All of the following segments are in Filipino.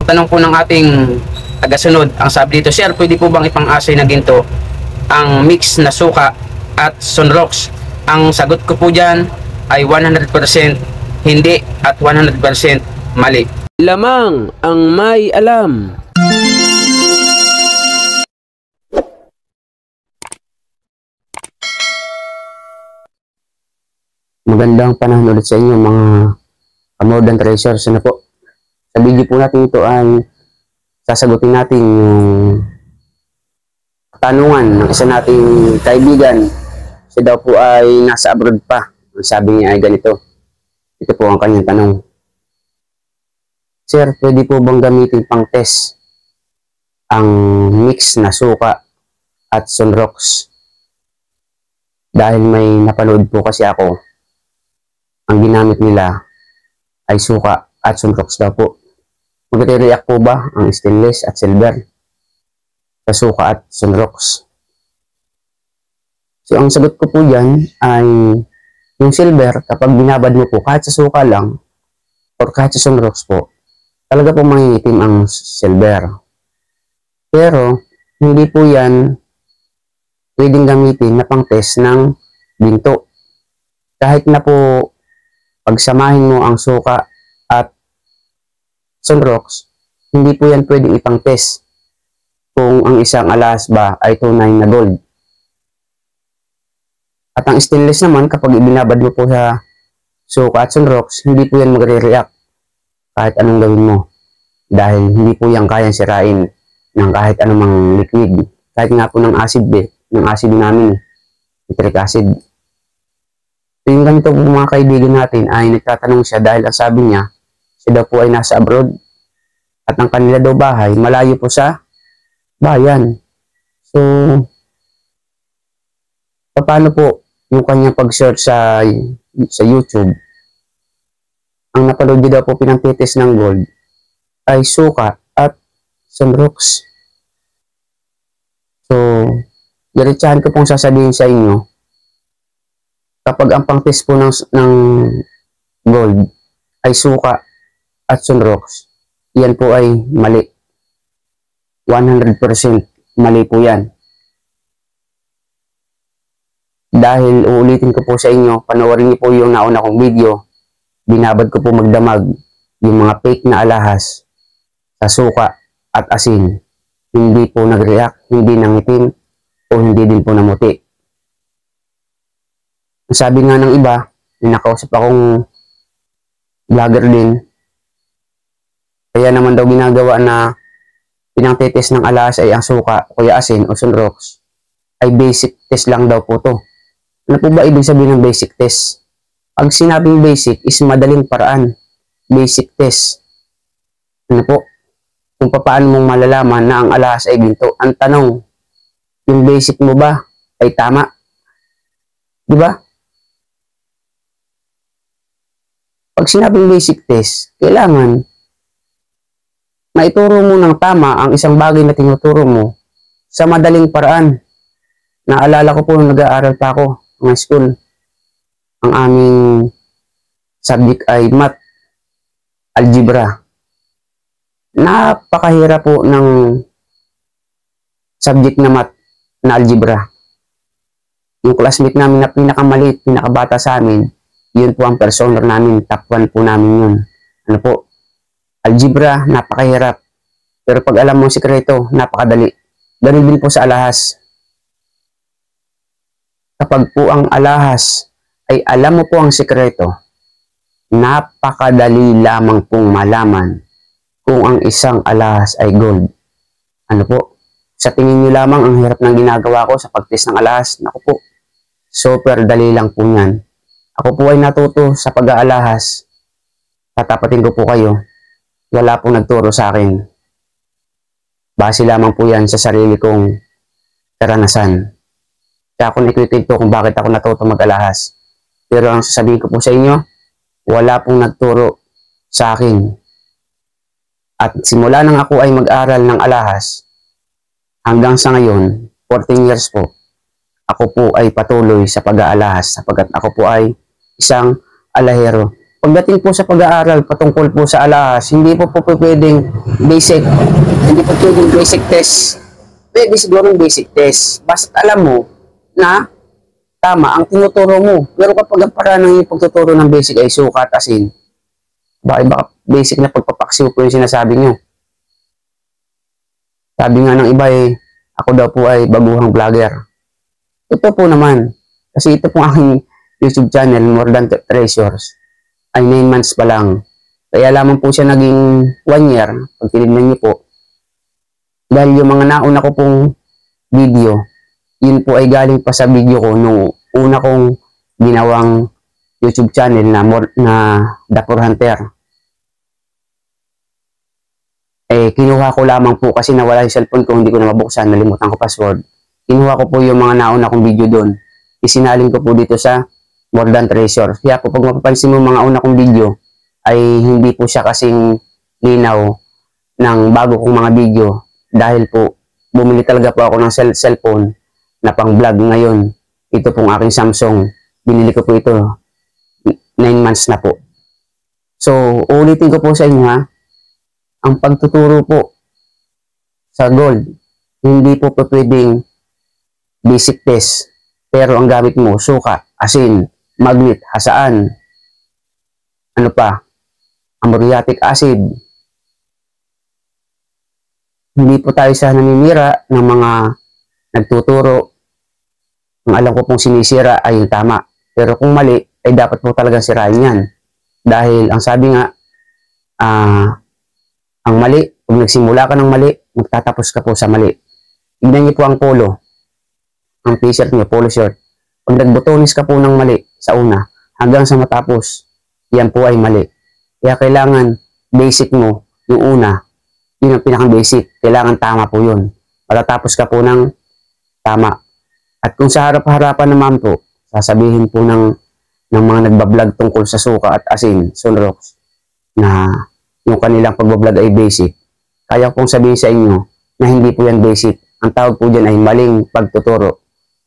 tanong po ng ating tagasunod, ang sabi dito, sir, pwede po bang ipang-asay na ginto ang mix na suka at sunrox? Ang sagot ko po dyan ay 100% hindi at 100% mali. Lamang ang may alam. Magandang panahon ulit sa inyo mga Modern Treasures. Ano po? Sa video po natin ito ay sasagutin natin yung tanungan ng isa nating kaibigan. Siya daw po ay nasa abroad pa. Ang sabi niya ay ganito. Ito po ang kanyang tanong. Sir, pwede po bang gamitin pang test ang mix na suka at sunrox? Dahil may napanood po kasi ako, ang ginamit nila ay suka at sunrox daw po. Magre-react po ba ang stainless at silver sa suka at sunrox? So, ang sagot ko po dyan ay yung silver, kapag binabad mo po kahit sa suka lang or kahit sa sunrox po, talaga po mangingitim ang silver. Pero, hindi po yan pwedeng gamitin na pang test ng ginto. Kahit na po pagsamahin mo ang suka at sunrox, hindi po yan pwedeng ipang test kung ang isang alahas ba ay tunay na gold. At ang stainless naman, kapag ibinabad mo po sa suka at sunrox, hindi po yan magre-react kahit anong gawin mo. Dahil hindi po yan kayang sirain ng kahit anumang liquid. Kahit nga po ng acid namin, nitric acid. Yung ganito po mga kaibigan natin ay nagtatanong siya dahil ang sabi niya, siya daw po ay nasa abroad at ang kanila daw bahay malayo po sa bayan. So, paano po yung kanyang pag-search sa YouTube? Ang napanood niya daw po pinang-test ng gold ay suka at sunrox. So, diretsahan ko pong sasabihin sa inyo, kapag ang pang-test po ng gold ay suka at sunrox, yan po ay mali. 100% mali po yan. Dahil uulitin ko po sa inyo, panoorin niyo po yung nauna kong video, binabad ko po magdamag yung mga fake na alahas sa suka at asin. Hindi po nag-react, hindi nangitim, o hindi din po namuti. Sabi nga ng iba, nakausap akong vlogger din, kaya naman daw ginagawa na pinang-test ng alahas ay ang suka, o kaya asin o sunrox, ay basic test lang daw po to. Ano po ba ibig sabihin ng basic test? Pag sinabing basic is madaling paraan. Basic test. Ano po? Kung paano mong malalaman na ang alahas ay ginto. Ang tanong, yung basic mo ba ay tama? Di ba? Pag sinabing basic test, kailangan maituro mo ng tama ang isang bagay na tinuturo mo sa madaling paraan. Naalala ko po nung nag-aaral pa ako ng school, ang aming subject ay math, algebra. Napakahirap po ng subject na math na algebra. Yung classmate namin na pinakamaliit, pinakabata sa amin, yun po ang personal namin, top 1 po namin yun. Ano po? Algebra, napakahirap. Pero pag alam mo ang sikreto, napakadali. Ganun din po sa alahas. Kapag po ang alahas ay alam mo po ang sikreto, napakadali lamang pong malaman kung ang isang alahas ay gold. Ano po? Sa tingin nyo lamang ang hirap ng ginagawa ko sa pag-test ng alahas, naku po, super dali lang po yan. Ako po ay natuto sa pag-aalahas. Tatapatin ko po kayo. Wala pong nagturo sa akin. Base lamang po yan sa sarili kong karanasan. Kaya ako nagkwento kung bakit ako natuto mag-alahas. Pero ang sasabihin ko po sa inyo, wala pong nagturo sa akin. At simula nang ako ay mag-aral ng alahas, hanggang sa ngayon, 14 years po, ako po ay patuloy sa pag-aalahas sapagkat ako po ay isang alahero pagdating po sa pag-aaral patungkol po sa alahas, hindi po pwedeng basic, hindi po pwedeng basic test. Pwede siguro basic test. Basta alam mo na tama ang tinuturo mo. Pero kapag ang paraan ng pagtuturo ng basic ay sukat, asin, baka basic na pagpapaksiw po yung sinasabi nyo. Sabi nga ng iba ako daw po ay baguhang vlogger. Ito po naman, kasi ito po aking YouTube channel, More Than Treasures, ay 9 months pa lang. Kaya lamang po siya naging 1 year, pag tinignan niyo po. Dahil yung mga nauna ko pong video, yun po ay galing pa sa video ko nung una kong ginawang YouTube channel na The Poor Hunter. Kinuha ko lamang po kasi nawala yung cellphone ko, hindi ko na mabuksan, nalimutan ko password. Kinuha ko po yung mga nauna kong video doon. Isinaling ko po dito sa More Than Treasure. Kaya po pag mapapansin mo mga una kong video, ay hindi po siya kasing linaw ng bago kong mga video. Dahil po, bumili talaga po ako ng cellphone na pang vlog ngayon. Ito pong aking Samsung. Binili ko po ito 9 months na po. So, ulitin ko po sa inyo ha. Ang pagtuturo po sa gold, hindi po pwedeng basic test. Pero ang gamit mo, suka, asin, magnet, hasaan, ano pa, muriatic acid. Hindi po tayo sa naninira ng mga nagtuturo. Ang alam ko pong sinisira ay yung tama. Pero kung mali, ay dapat po talagang sirain yan. Dahil ang sabi nga, ang mali, kung nagsimula ka ng mali, magtatapos ka po sa mali. Tignan niyo po ang polo. Ang t-shirt niyo, polo shirt. Pag nagbotonis ka po ng mali sa una, hanggang sa matapos, yan po ay mali. Kaya kailangan basic mo, yung una, yun ang pinaka-basic. Kailangan tama po yun. Matatapos ka po ng tama. At kung sa harap-harapan naman po, sasabihin po ng mga nagbablog tungkol sa suka at asin, sunrox, na yung kanilang pagbablog ay basic. Kaya kong sabihin sa inyo na hindi po yan basic. Ang tawag po dyan ay maling pagtuturo.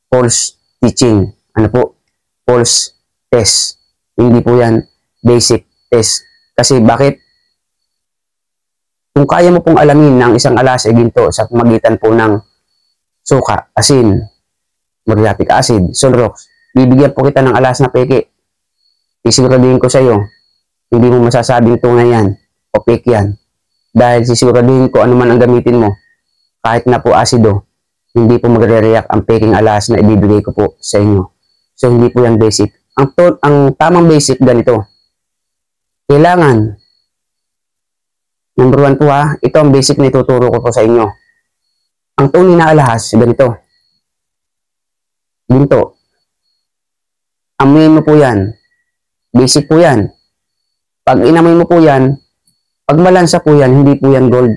False teaching. Ano po? False test. Hindi po yan basic test. Kasi bakit? Kung kaya mo pong alamin ng isang alas ay ginto sa magitan po ng suka, asin, muriatic acid, sunrox, bibigyan po kita ng alas na peke. Sisiguraduhin ko sa iyo, hindi mo masasabing tunay yan o fake yan. Dahil sisiguraduhin ko ano man ang gamitin mo, kahit na po asido, hindi po magre-react ang peking alas na ibibigay ko po sa inyo. So hindi po yan basic. Ang tamang basic ganito. Kailangan, number 1 po ha, ito ang basic na ituturo ko po sa inyo. Ang tunay na alahas, ganito. Ginto. Amuyin mo po yan. Basic po yan. Pag inamoy mo po yan, pag malansa po yan, hindi po yan gold.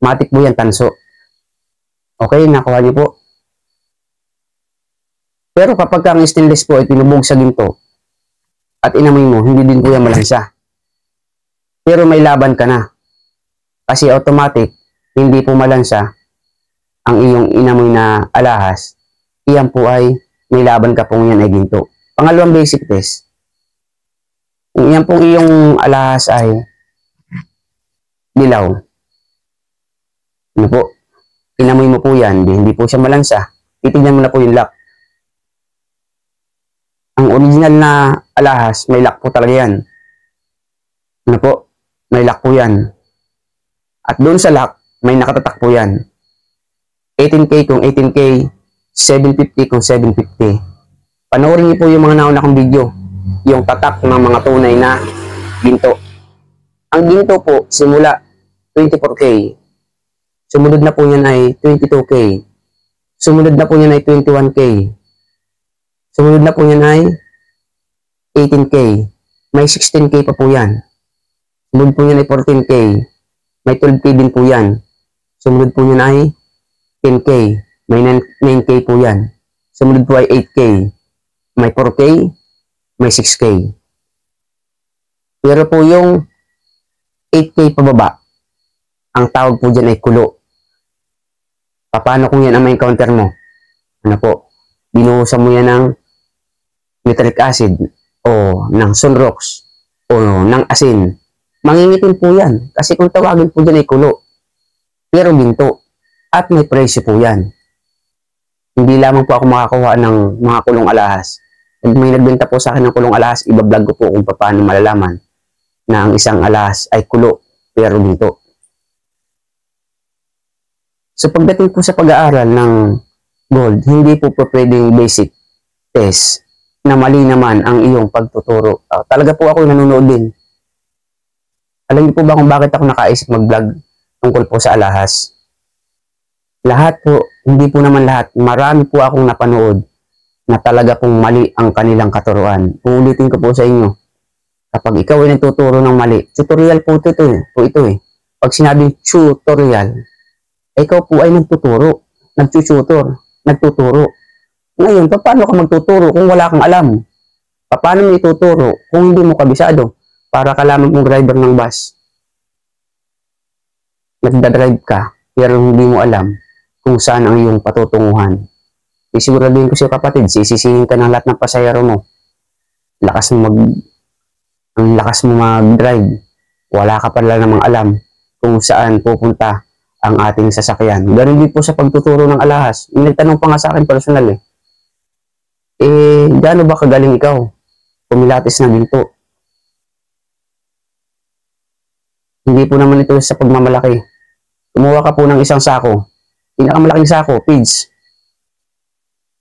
Matik po yan tanso. Okay, nakuha niyo po. Pero kapag ang stainless po ay tinubog sa ginto at inamoy mo, hindi din po yan malansa. Pero may laban ka na. Kasi automatic, hindi po malansa ang iyong inamoy na alahas. Iyan po ay may laban ka pong yan ay ginto. Pangalawang basic test. Kung iyan pong iyong alahas ay dilaw. Ano po? Inamoy mo po yan, hindi po siya malansa. Titignan mo na po yung lock. Ang original na alahas, may lock po talaga yan. Ano po? May lock po yan. At doon sa lock, may nakatatak po yan. 18K kung 18K, 750 kung 750. Panoorin niyo po yung mga nauna kong video. Yung tatak ng mga tunay na ginto. Ang ginto po, simula 24K. Sumunod na po yan ay 22K. Sumunod na po yan ay 21K. Sumunod na po yan ay 18K. May 16K pa po yan. Sumunod po yan ay 14K. May 12K din po yan. Sumunod po yan ay 10K. May 9K po yan. Sumunod po ay 8K. May 4K. May 6K. Pero po yung 8K pababa, ang tawag po dyan ay kulo. Paano kung yan ang may counter mo? Ano po? Binuhusan mo yan ng nitric acid o ng sunrox. o ng asin, mangingitim po yan. Kasi kung tawagin po dyan ay kulo, pero ginto. At may presyo po yan. Hindi lamang po ako makakuha ng mga kulong alahas. Pag may nagbenta po sa akin ng kulong alahas, ibablog ko po kung paano malalaman na ang isang alahas ay kulo, pero ginto. So pagdating po sa pag-aaral ng gold, hindi po pwedeng basic test na mali naman ang iyong pagtuturo. Talaga po ako nanonood din. Alam niyo po ba kung bakit ako nakaisip mag-vlog tungkol po sa alahas? Lahat po, hindi po naman lahat, marami po akong napanood na talaga pong mali ang kanilang katuruan. Uulitin ko po sa inyo, kapag ikaw ay nagtuturo ng mali, tutorial po ito eh. Pag sinabing tutorial, ikaw po ay nagtuturo, nagtuturo. Ngayon, paano ka magtuturo kung wala kang alam? Paano mo ituturo kung hindi mo kabisado? Para ka lamang mong driver ng bus. Nagdadrive ka, pero hindi mo alam kung saan ang iyong patutunguhan. Isiguraduhin ko siya kapatid, sisisihin ka ng lahat ng pasahero mo. Ang lakas mo mag-drive. Wala ka pala namang alam kung saan pupunta ang ating sasakyan. Ganun din po sa pagtuturo ng alahas. Nagtanong pa nga sa akin personal gaano ba kagaling ikaw? Pumilates na ginto. Hindi po naman ito sa pagmamalaki. Kumuha ka po ng isang sako. Pinakamalaking sako, pids.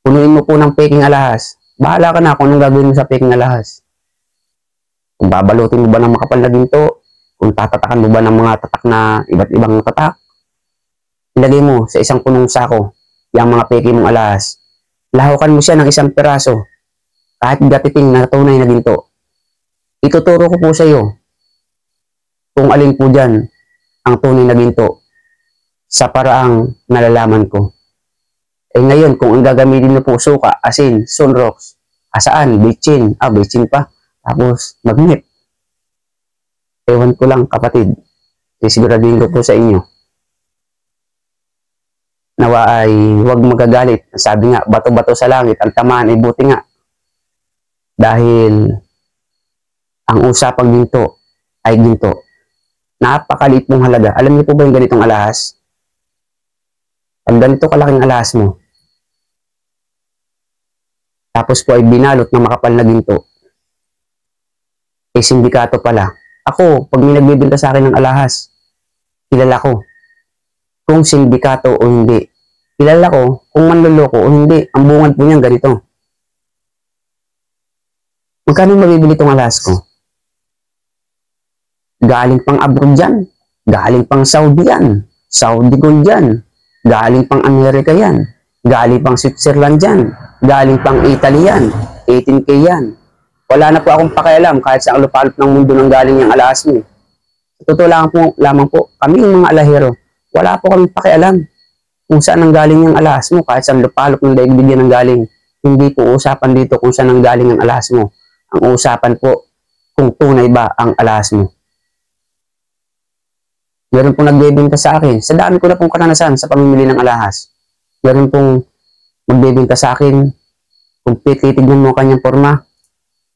Punuin mo po ng peking alahas. Bahala ka na kung anong gagawin mo sa peking alahas. Kung babalutin mo ba ng makapal na ginto, kung tatatakan mo ba ng mga tatak na iba't ibang tatak, ilagay mo sa isang punong sako yung mga peking mong alahas. Lahukan mo siya ng isang peraso, kahit gatiting na tunay na ginto. Ituturo ko po sa iyo kung alin po dyan ang tunay na ginto sa paraang nalalaman ko. Ngayon, kung ang gagamitin na po suka, asin, sunrox, asaan, bitchin, bitchin pa, tapos magnet. Ewan ko lang kapatid, sisiguraduhin ko po sa inyo. Nawa ay huwag magagalit. Sabi nga, bato-bato sa langit, ang tamaan ay buti nga. Dahil ang usapang ginto ay ginto. Napakaliit mong halaga. Alam niyo po ba yung ganitong alahas? Pag ganito kalaking alahas mo, tapos po ay binalot ng makapal na ginto, sindikato pala. Ako, pag may nagbibenta sa akin ng alahas, kilala ko kung sindikato o hindi. Kilala ko kung manloloko o hindi. Ang bungan po niyan ganito. Magkano mabibili itong alahas ko? Galing pang abroad yan. Galing pang Saudi yan. Saudi gold yan. Galing pang Amerika yan. Galing pang Switzerland yan. Galing pang Italy yan. 18K yan. Wala na po akong pakialam kahit sa alupalop ng mundo nang galing yung alahas mo. Totoo lamang po, kami yung mga alahero, wala po kami pakialam kung saan ang galing yung alahas mo, kahit sa alupalop ng daigdig yan ang galing. Hindi po usapan dito kung saan ang galing ang alahas mo. Ang usapan po kung tunay ba ang alahas mo. Meron pong nagbebenta sa akin. Sa dami ko na pong karanasan sa pamimili ng alahas. Meron pong magbebenta sa akin. Kung titignan mo kanyang forma,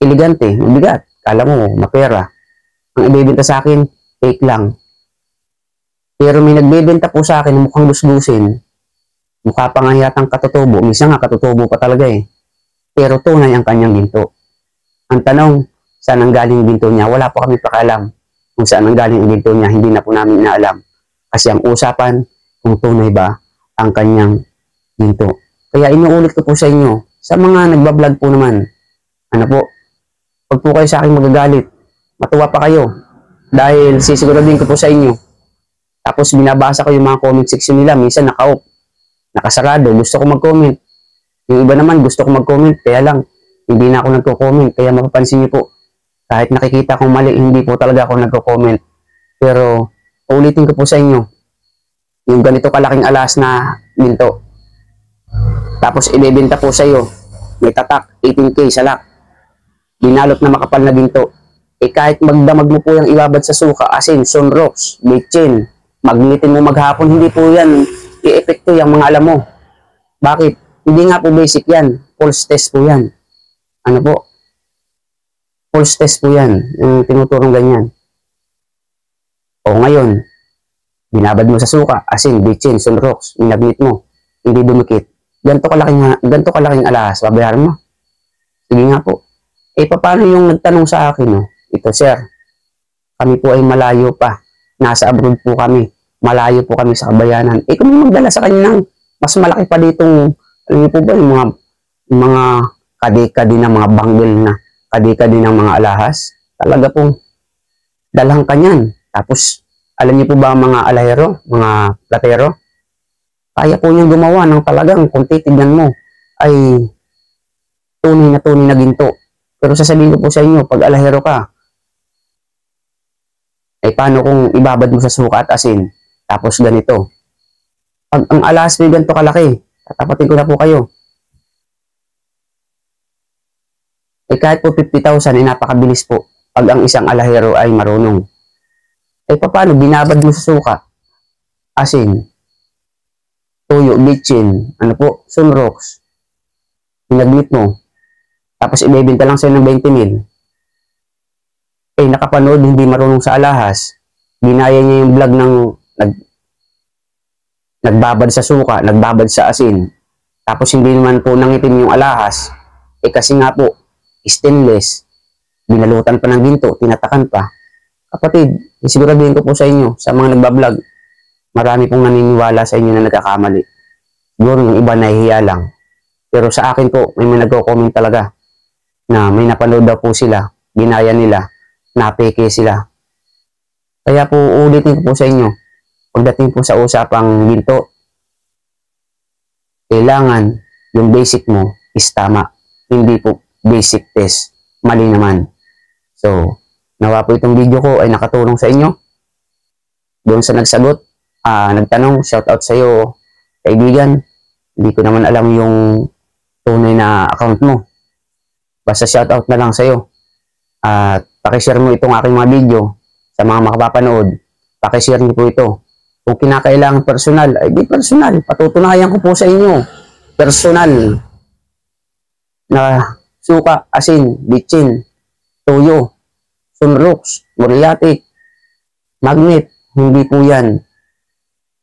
elegante, mabigat. Kala mo, mapera. Ang ibebenta sa akin, fake lang. Pero may nagbebenta po sa akin mukhang luslusin. Mukha pa nga yatang katutubo. Minsan nga katutubo pa talaga eh. Pero tunay ang kanyang ginto. Ang tanong, saan ang galing yung ginto niya? Wala po kami pakialam. Kung saan ang galing ang ginto niya, hindi na po namin inaalam. Kasi ang usapan, kung tunay ba ang kanyang ginto. Kaya inuulit ko po sa inyo, sa mga nagbablog po naman, ano po, pag po kayo sa akin magagalit, matuwa pa kayo. Dahil sisiguraduhin ko po sa inyo. Tapos binabasa ko yung mga comment section nila, minsan naka-off, nakasarado, gusto ko mag-comment. Yung iba naman gusto ko mag-comment, kaya lang, hindi na ako nagko-comment. Kaya mapapansin niyo po, kahit nakikita kong mali, hindi po talaga ako nagko-comment. Pero, ulitin ko po sa inyo, yung ganito kalaking alas na ginto. Tapos, ibebenta po sa iyo, may tatak, 18K sa lock. Binalot na makapal na ginto. Kahit magdamag mo po yung ibabad sa suka, asin, sunrox, bitchin, magnitin mo maghapon, hindi po yan i-epekto yung mga alam mo. Bakit? Hindi nga po basic yan. False test po yan. Ano po? pulse test po yan, yung tinuturong ganyan. O ngayon, binabad mo sa suka, asin, bitchin, sunrox, inagnit mo, hindi dumikit. Ganto kalaking alahas, babayaran mo. Sige nga po. Paano yung nagtanong sa akin, no? Ito, sir, kami po ay malayo pa. Nasa abroad po kami. Malayo po kami sa kabayanan. Kung magdala sa kanya ng mas malaki pa ditong, alam niyo po ba, yung mga kadekade ng mga banggel na kadekade ng mga alahas, talaga pong dalhan ka niyan. Tapos, alam niyo po ba mga alahero, mga platero? Kaya po niyang gumawa ng talagang kung titignan mo ay tunay na ginto. Pero sasabihin ko po sa inyo, pag alahero ka, paano kung ibabad mo sa suka at asin? Tapos ganito. Pag ang alahas may ganito kalaki, tatapatin ko na po kayo. Kahit po 50,000, napakabilis po pag ang isang alahero ay marunong. Paano? Binabad mo sa suka, asin, tuyo, bitchin, sunrox, pinagnit mo, tapos ibebenta lang sa'yo ng 20,000. Nakapanood, hindi marunong sa alahas, ginaya niya yung vlog ng nagbabad sa suka, nagbabad sa asin, tapos hindi naman po nangitim yung alahas, kasi nga po, stainless, binalutan pa ng ginto, tinatakan pa. Kapatid, siguraduhin ko po sa inyo, sa mga nagbablog, marami pong naniniwala sa inyo na nagkakamali. Siguro yung iba nahihiya lang. Pero sa akin po, may nagko-comment talaga na may napanood daw po sila, ginaya nila, napeke sila. Kaya po, ulitin ko po sa inyo, pagdating po sa usapang ginto, kailangan yung basic mo is tama. Hindi po basic test. Mali naman. So, nawa po itong video ko ay nakatulong sa inyo. Doon sa nagsagot, nagtanong, shout out sa iyo, kaibigan. Hindi ko naman alam yung tunay na account mo. Basta shout out na lang sa iyo. At pakishare mo itong aking mga video sa mga makapapanood. Pakishare niyo po ito. Kung kinakailangan personal, ay di personal. Patutunayan ko po sa inyo. Personal na suka, asin, bitchin, tuyo, sunrox, muriatic, magnet, hindi po yan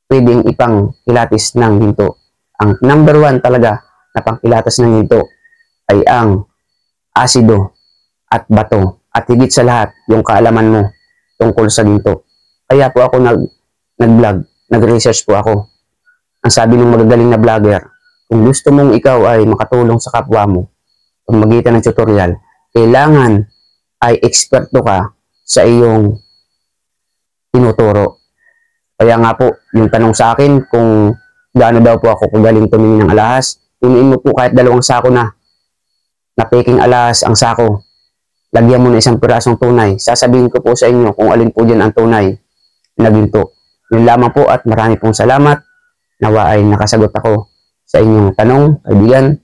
pwedeng ipang kilatis ng ginto. Ang number 1 talaga na pangkilatis ng ginto ay ang asido at bato. At higit sa lahat, yung kaalaman mo tungkol sa ginto. Kaya po ako nag-vlog, nag-research po ako. Ang sabi ng magagaling na vlogger, kung gusto mong ikaw ay makatulong sa kapwa mo, pamagitan ng tutorial, kailangan ay eksperto ka sa iyong tinuturo. Kaya nga po, yung tanong sa akin kung gaano daw po ako kagaling tumingin ng alahas, inuin mo po kahit 2 sako na peking alahas ang sako. Lagyan mo na 1 pirasong tunay. Sasabihin ko po sa inyo kung alin po dyan ang tunay na ginto. Yun lamang po at marami pong salamat. Nawa ay nakasagot ako sa inyong tanong, kaibigan.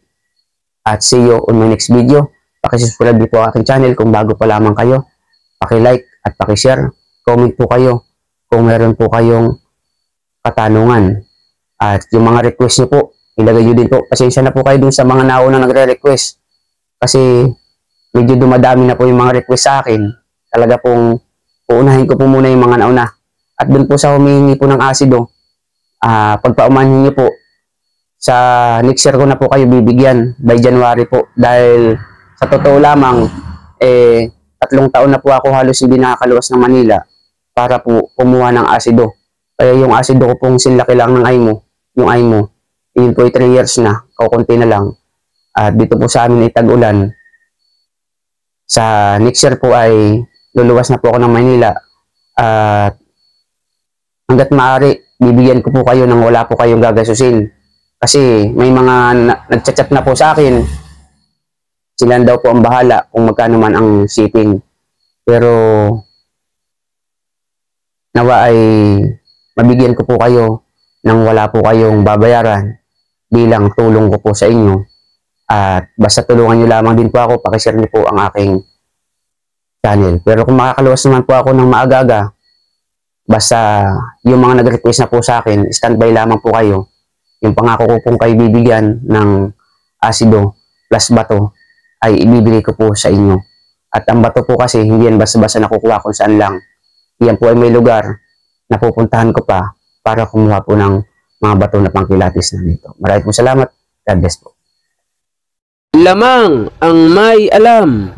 At see you on my next video. Pakisubscribe po aking channel kung bago pa lamang kayo. Paki-like at paki-share. Comment po kayo kung meron po kayong katanungan. At yung mga request nyo po, ilagay nyo din po. Pasensya na po kayo dun sa mga nauna nagre-request. Kasi medyo dumadami na po yung mga request sa akin. Talaga pong uunahin ko po muna yung mga nauna. At dun po sa humihingi po ng asido, pagpaumanhin nyo po, sa next year ko na po kayo bibigyan by January po. Dahil sa totoo lamang, 3 taon na po ako halos hindi nakakaluwas ng Manila para po kumuha ng asido. Kaya yung asido ko pong sinlaki lang ng Aymo, yung Aymo, yun po ay 3 years na, kukunti na lang. At dito po sa amin ay tag-ulan. Sa next year po ay luluwas na po ako ng Manila. At hanggat maaari, bibigyan ko po kayo nang wala po kayong gagasusin. Kasi may mga nagchat-chat na po sa akin. Sila daw po ang bahala kung magkano man ang shipping. Pero nawa ay mabigyan ko po kayo nang wala po kayong babayaran bilang tulong ko po sa inyo. At basta tulungan nyo lamang din po ako, pakishare nyo po ang aking channel. Pero kung makakaluwas naman po ako ng maaga-aga, basta yung mga nag-request na po sa akin, standby lamang po kayo. Yung pangako ko pong kayo bibigyan ng asido plus bato ay ibibigay ko po sa inyo. At ang bato po kasi, hindi yan basta-basta nakukuha kung saan lang. Yan po ay may lugar na pupuntahan ko pa para kumuha po ng mga bato na pangkilatis na dito. Maraming po salamat. God bless po. Lamang ang may alam.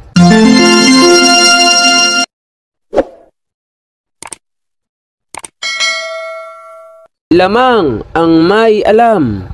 Lamang ang may alam.